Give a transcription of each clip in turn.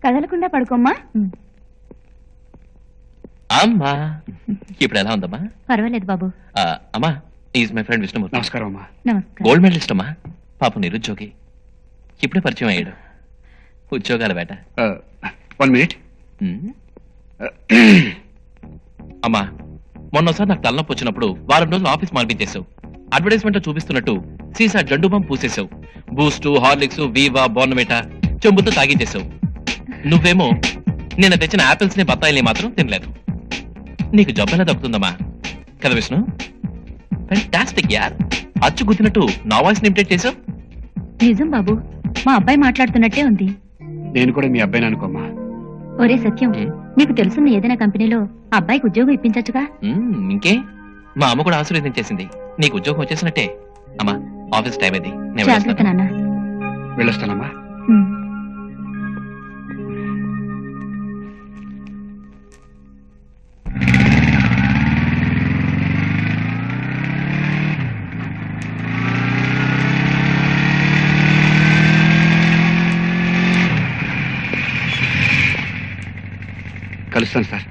కదలకుండా పడుకోమ్మా. అమ్మా ఇప్పుడు ఎలా ఉందమ్మా? పర్వాలేదు బాబు. అమ్మా ఈజ్ మై ఫ్రెండ్ విష్ణుమూర్తి. నమస్కారం అమ్మా. నమస్కారం. గోల్డ్ మెడలిస్ట్ అమ్మా. పాపం నిరుద్యోగి, ఇప్పుడే పరిచయం అయ్యాడు. ఉద్యోగాల వేట. 1 minute. అమ్మా మొన్నసారి నాకు తలనొప్పి వచ్చినప్పుడు వారం రోజులు ఆఫీస్ మార్పించేసావు. అడ్వర్టైజ్మెంట్ లో చూపిస్తున్నట్టు సీసా Zandu bomb పూసేసావు. Boost, Horlicks, వీవా, Bournvita చెంబుతో తాగించేసావు. నువ్వేమో నేను తెచ్చిన ఆపిల్స్ ని బత్తాయిల్ని మాత్రం తినలేదు. నీకు జబ్బు ఎలా దక్కుతుందమ్మా? కదా విష్ణు? ఫెంటాస్టిక్ యార్. అచ్చు గుద్దినట్టు నా వాయిస్ ఇమిటేట్ చేసావు. నిజం బాబు, మా అబ్బాయి మాట్లాడుతున్నట్టే ఉంది. నేను కూడా మీ అబ్బాయిని అనుకోమ్మా. ఒరే సత్యం, నీకు తెలుసున్న ఏదైనా కంపెనీలో అబ్బాయికి ఉద్యోగం ఇప్పించచ్చుగా? ఇంకే, మా అమ్మ కూడా ఆశీర్వదించేసింది. నీకు ఉద్యోగం వచ్చేసినట్టే. అమ్మా ఆఫీస్ టైం అది. జాగ్రత్త నాన్న. వెళ్ళొస్తానమ్మా. కలుస్తాను సార్.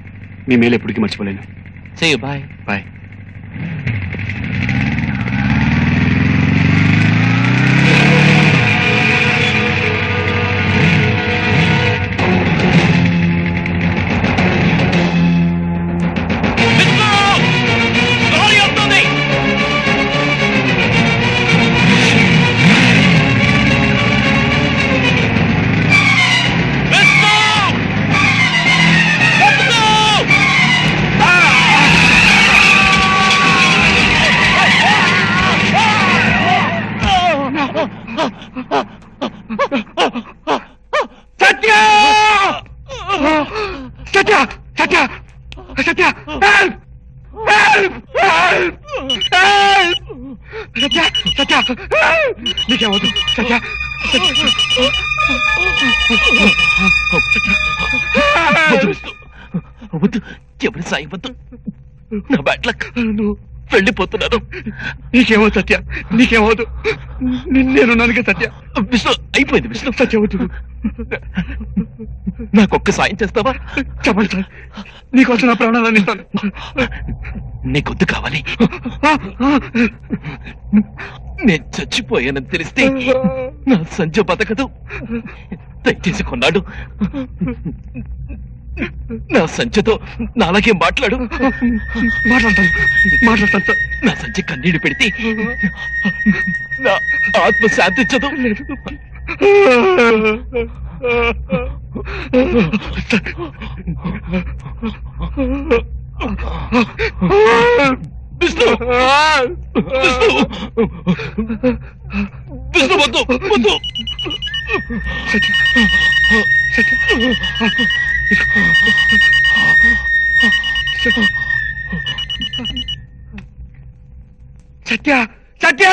మీ మేలు ఎప్పటికీ మర్చిపోలేను. See you, bye. Bye. Satya! Satya! Satya! Satya! Help! Help! Help! Help! Satya! Satya! నీకేమవుతు సత్య! వద్దు, ఎవరి సాయి వద్దు. నా బ్యాడ్ లక్. వెళ్ళిపోతున్నాను. నీకేమో సత్య, నీకేమవుతు. నేనున్నానుగా సత్య. విష్ణు, అయిపోయింది విష్ణు. సత్య వద్దు. నాకొక్క సాయం చేస్తావా? చెప్పండి సార్, నీకోసం నా ప్రాణాలను ఇస్తాను. నీకొద్దు కావాలి. నేను చచ్చిపోయానని తెలిస్తే నా సంజ బతకదు. దయచేసి కొన్నాడు నా సంచతో నాలాగే మాట్లాడు. మాట్లాడతాను సార్. నా సంచి కన్నీళ్లు పెడితే నా ఆత్మ శాంతించదు. విష్ణు, విష్ణు, విష్ణు వద్దు, వద్దు. సత్య! సత్య!